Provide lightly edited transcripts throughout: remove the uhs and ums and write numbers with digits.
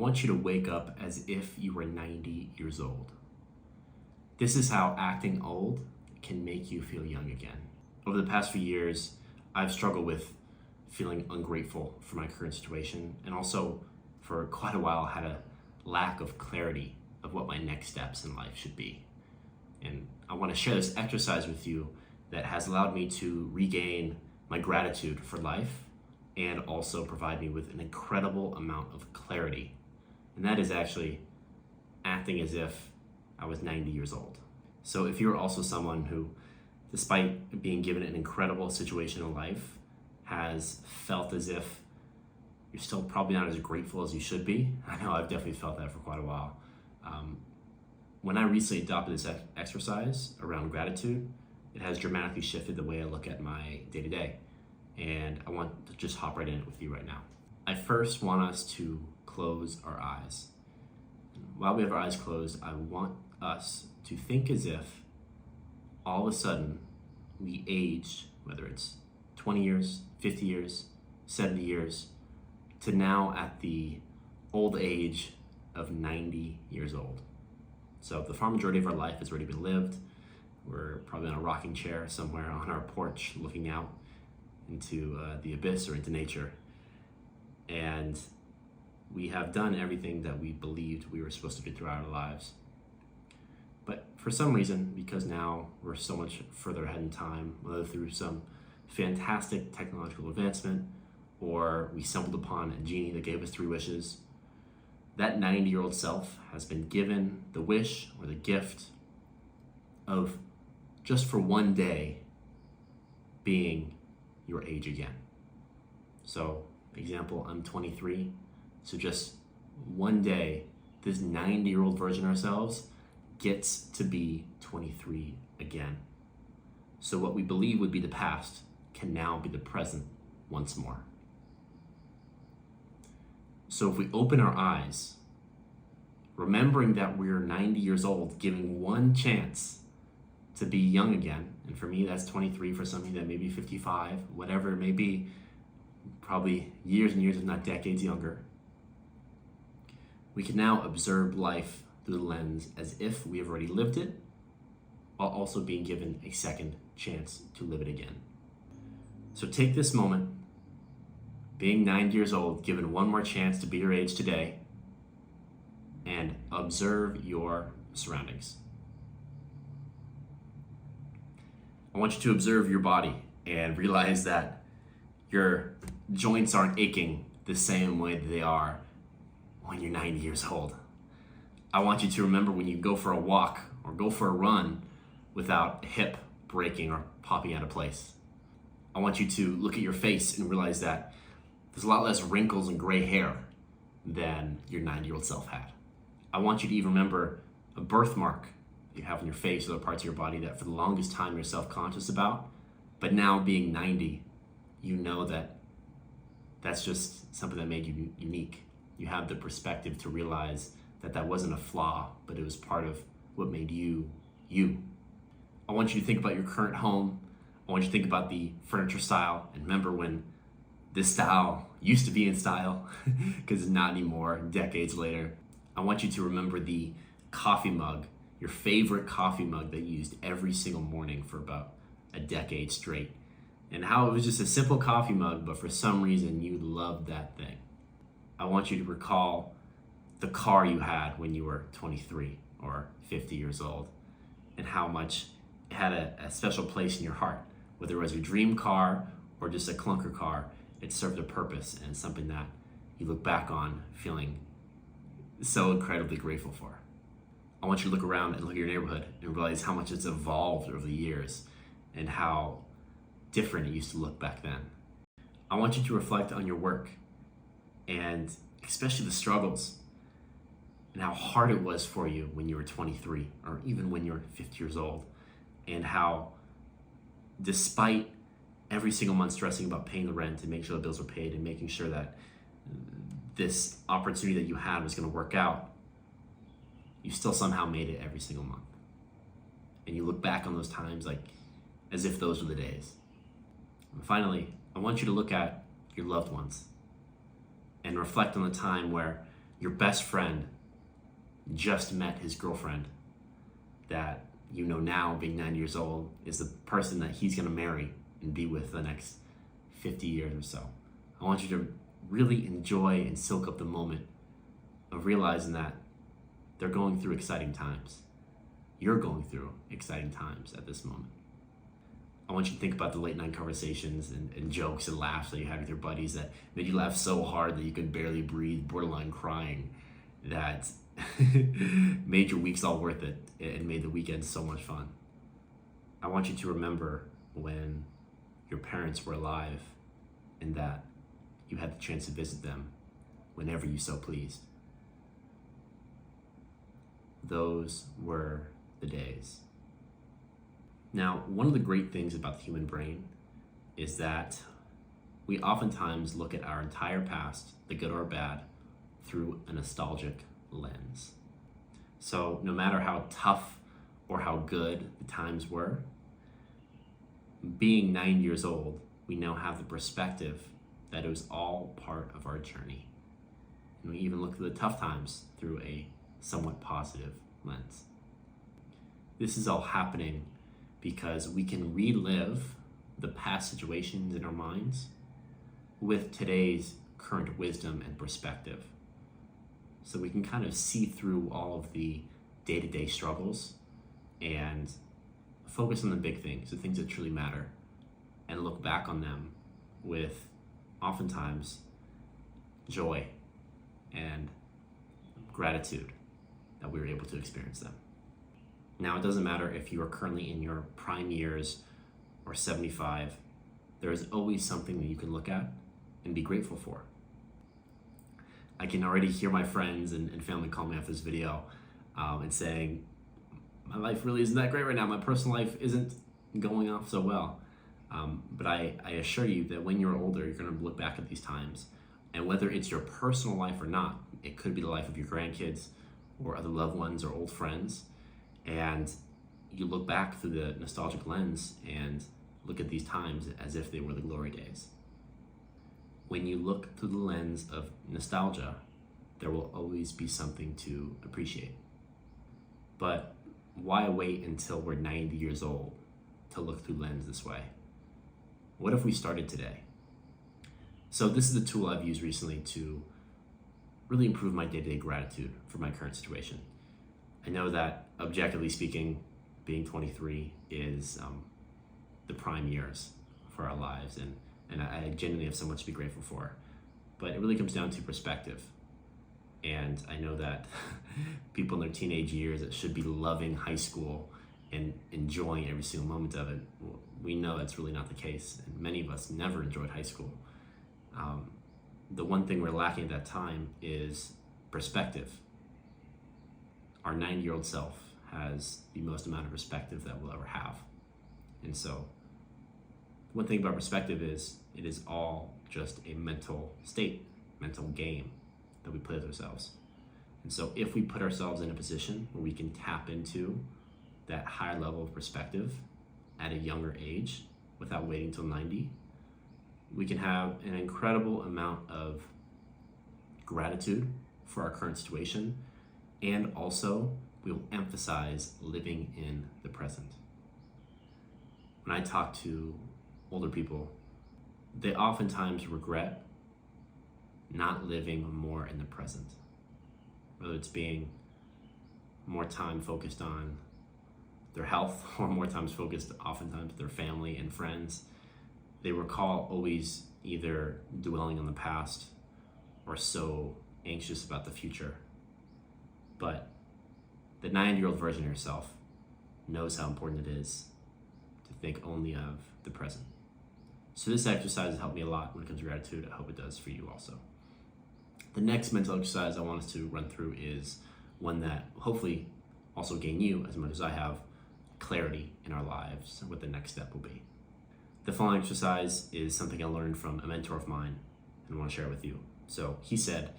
want you to wake up as if you were 90 years old. This is how acting old can make you feel young again. Over the past few years, I've struggled with feeling ungrateful for my current situation, and also for quite a while had a lack of clarity of what my next steps in life should be. And I want to share this exercise with you that has allowed me to regain my gratitude for life and also provide me with an incredible amount of clarity. And that is actually acting as if I was 90 years old. So if you're also someone who, despite being given an incredible situation in life, has felt as if you're still probably not as grateful as you should be. I know I've definitely felt that for quite a while. When I recently adopted this exercise around gratitude, it has dramatically shifted the way I look at my day-to-day. And I want to just hop right in it with you right now. I first want us to close our eyes. While we have our eyes closed, I want us to think as if all of a sudden we aged, whether it's 20 years, 50 years, 70 years, to now at the old age of 90 years old. So the far majority of our life has already been lived. We're probably in a rocking chair somewhere on our porch looking out into the abyss or into nature. And we have done everything that we believed we were supposed to do throughout our lives. But for some reason, because now we're so much further ahead in time, whether through some fantastic technological advancement or we stumbled upon a genie that gave us 3 wishes, that 90-year-old self has been given the wish or the gift of just for one day being your age again. So, example, I'm 23. So just one day, this 90-year-old version of ourselves gets to be 23 again. So what we believe would be the past can now be the present once more. So if we open our eyes, remembering that we're 90 years old, giving one chance to be young again, and for me that's 23, for some of you that may be 55, whatever it may be, probably years and years if not decades younger, we can now observe life through the lens as if we have already lived it, while also being given a second chance to live it again. So take this moment, being 90 years old, given one more chance to be your age today, and observe your surroundings. I want you to observe your body and realize that your joints aren't aching the same way that they are when you're 90 years old. I want you to remember when you go for a walk or go for a run without a hip breaking or popping out of place. I want you to look at your face and realize that there's a lot less wrinkles and gray hair than your 90-year-old self had. I want you to even remember a birthmark you have on your face or other parts of your body that for the longest time you're self-conscious about, but now being 90, you know that that's just something that made you unique. You have the perspective to realize that that wasn't a flaw, but it was part of what made you, you. I want you to think about your current home. I want you to think about the furniture style and remember when this style used to be in style, because it's not anymore, decades later. I want you to remember the coffee mug, your favorite coffee mug that you used every single morning for about a decade straight, and how it was just a simple coffee mug, but for some reason you loved that thing. I want you to recall the car you had when you were 23 or 50 years old, and how much it had a special place in your heart. Whether it was your dream car or just a clunker car, it served a purpose and something that you look back on feeling so incredibly grateful for. I want you to look around and look at your neighborhood and realize how much it's evolved over the years and how different it used to look back then. I want you to reflect on your work and especially the struggles and how hard it was for you when you were 23 or even when you were 50 years old, and how despite every single month stressing about paying the rent and making sure the bills were paid and making sure that this opportunity that you had was going to work out, you still somehow made it every single month. And you look back on those times like as if those were the days. And finally, I want you to look at your loved ones and reflect on the time where Your best friend just met his girlfriend that you know now, being 90 years old, is the person that he's going to marry and be with the next 50 years or so. I want you to really enjoy and soak up the moment of realizing that they're going through exciting times. You're going through exciting times at this moment. I want you to think about the late night conversations and jokes and laughs that you had with your buddies that made you laugh so hard that you could barely breathe, borderline crying, that made your weeks all worth it and made the weekends so much fun. I want you to remember when your parents were alive and that you had the chance to visit them whenever you so pleased. Those were the days. Now, one of the great things about the human brain is that we oftentimes look at our entire past, the good or bad, through a nostalgic lens. So no matter how tough or how good the times were, being 9 years old, we now have the perspective that it was all part of our journey. And we even look at the tough times through a somewhat positive lens. This is all happening because we can relive the past situations in our minds with today's current wisdom and perspective. So we can kind of see through all of the day-to-day struggles and focus on the big things, the things that truly matter, and look back on them with oftentimes joy and gratitude that we were able to experience them. Now, it doesn't matter if you are currently in your prime years or 75, there is always something that you can look at and be grateful for. I can already hear my friends and family call me after this video and saying, my life really isn't that great right now. My personal life isn't going off so well. But I assure you that when you're older, you're going to look back at these times. And whether it's your personal life or not, it could be the life of your grandkids or other loved ones or old friends. And you look back through the nostalgic lens and look at these times as if they were the glory days. When you look through the lens of nostalgia, there will always be something to appreciate. But why wait until we're 90 years old to look through lens this way? What if we started today? So this is a tool I've used recently to really improve my day-to-day gratitude for my current situation. I know that, objectively speaking, being 23 is the prime years for our lives, and I genuinely have so much to be grateful for. But it really comes down to perspective. And I know that people in their teenage years that should be loving high school and enjoying every single moment of it, we know that's really not the case. And many of us never enjoyed high school. The one thing we're lacking at that time is perspective. Our 9-year-old self has the most amount of perspective that we'll ever have. And so one thing about perspective is it is all just a mental state, mental game that we play with ourselves. And so if we put ourselves in a position where we can tap into that higher level of perspective at a younger age without waiting till 90, we can have an incredible amount of gratitude for our current situation, and also we will emphasize living in the present. When I talk to older people, they oftentimes regret not living more in the present, whether it's being more time focused on their health or more times focused oftentimes their family and friends. They recall always either dwelling on the past or so anxious about the future. But the 9-year-old version of yourself knows how important it is to think only of the present. So this exercise has helped me a lot when it comes to gratitude. I hope it does for you also. The next mental exercise I want us to run through is one that hopefully also gain you, as much as I have, clarity in our lives, what the next step will be. The following exercise is something I learned from a mentor of mine and I want to share it with you. So he said,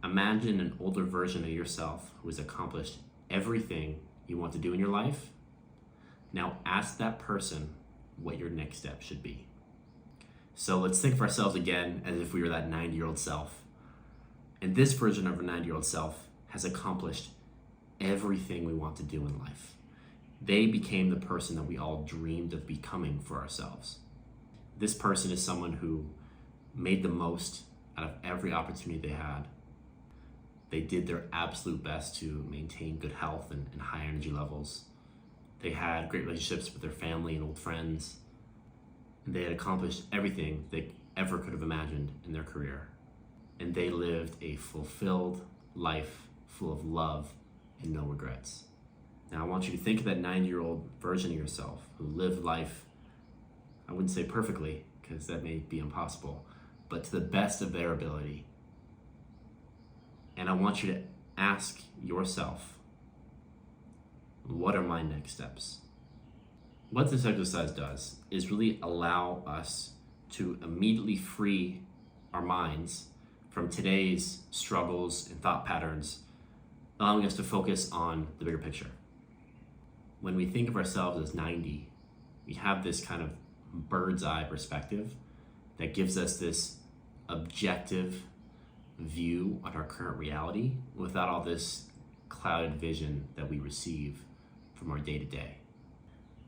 imagine an older version of yourself who has accomplished everything you want to do in your life. Now ask that person what your next step should be. So let's think of ourselves again as if we were that 90-year-old self. And this version of our 90-year-old self has accomplished everything we want to do in life. They became the person that we all dreamed of becoming for ourselves. This person is someone who made the most out of every opportunity they had. They did their absolute best to maintain good health and high energy levels. They had great relationships with their family and old friends. And they had accomplished everything they ever could have imagined in their career. And they lived a fulfilled life full of love and no regrets. Now I want you to think of that 90-year-old version of yourself who lived life, I wouldn't say perfectly, because that may be impossible, but to the best of their ability. And I want you to ask yourself, what are my next steps? What this exercise does is really allow us to immediately free our minds from today's struggles and thought patterns, allowing us to focus on the bigger picture. When we think of ourselves as 90, we have this kind of bird's eye perspective that gives us this objective view on our current reality without all this clouded vision that we receive from our day-to-day.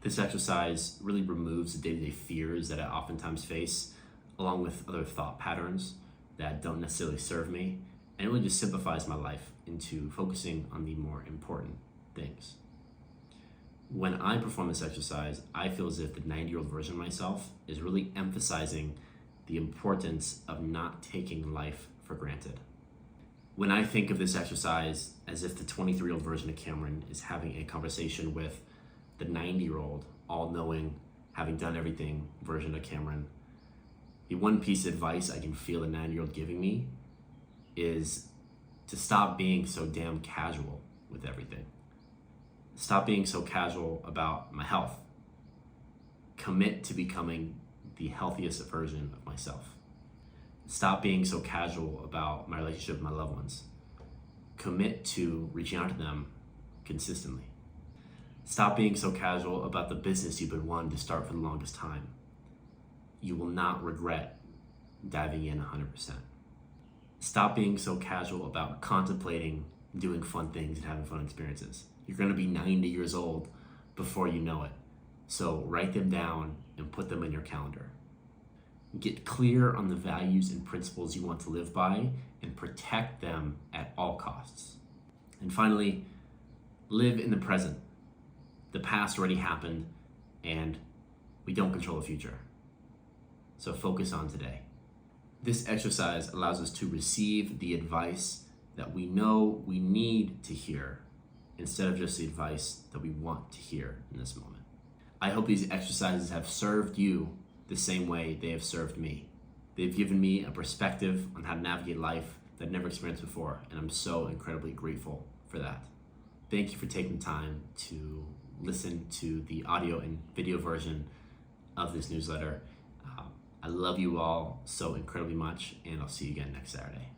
This exercise really removes the day-to-day fears that I oftentimes face, along with other thought patterns that don't necessarily serve me, and it really just simplifies my life into focusing on the more important things. When I perform this exercise, I feel as if the 90-year-old version of myself is really emphasizing the importance of not taking life for granted. When I think of this exercise as if the 23-year-old version of Cameron is having a conversation with the 90-year-old, all-knowing, having done everything version of Cameron, the one piece of advice I can feel the 90-year-old giving me is to stop being so damn casual with everything. Stop being so casual about my health. Commit to becoming the healthiest version of myself. Stop being so casual about my relationship with my loved ones. Commit to reaching out to them consistently. Stop being so casual about the business you've been wanting to start for the longest time. You will not regret diving in 100%. Stop being so casual about contemplating doing fun things and having fun experiences. You're going to be 90 years old before you know it. So write them down and put them in your calendar. Get clear on the values and principles you want to live by and protect them at all costs. And finally, live in the present. The past already happened and we don't control the future. So focus on today. This exercise allows us to receive the advice that we know we need to hear instead of just the advice that we want to hear in this moment. I hope these exercises have served you the same way they have served me. They've given me a perspective on how to navigate life that I've never experienced before, and I'm so incredibly grateful for that. Thank you for taking time to listen to the audio and video version of this newsletter. I love you all so incredibly much, and I'll see you again next Saturday.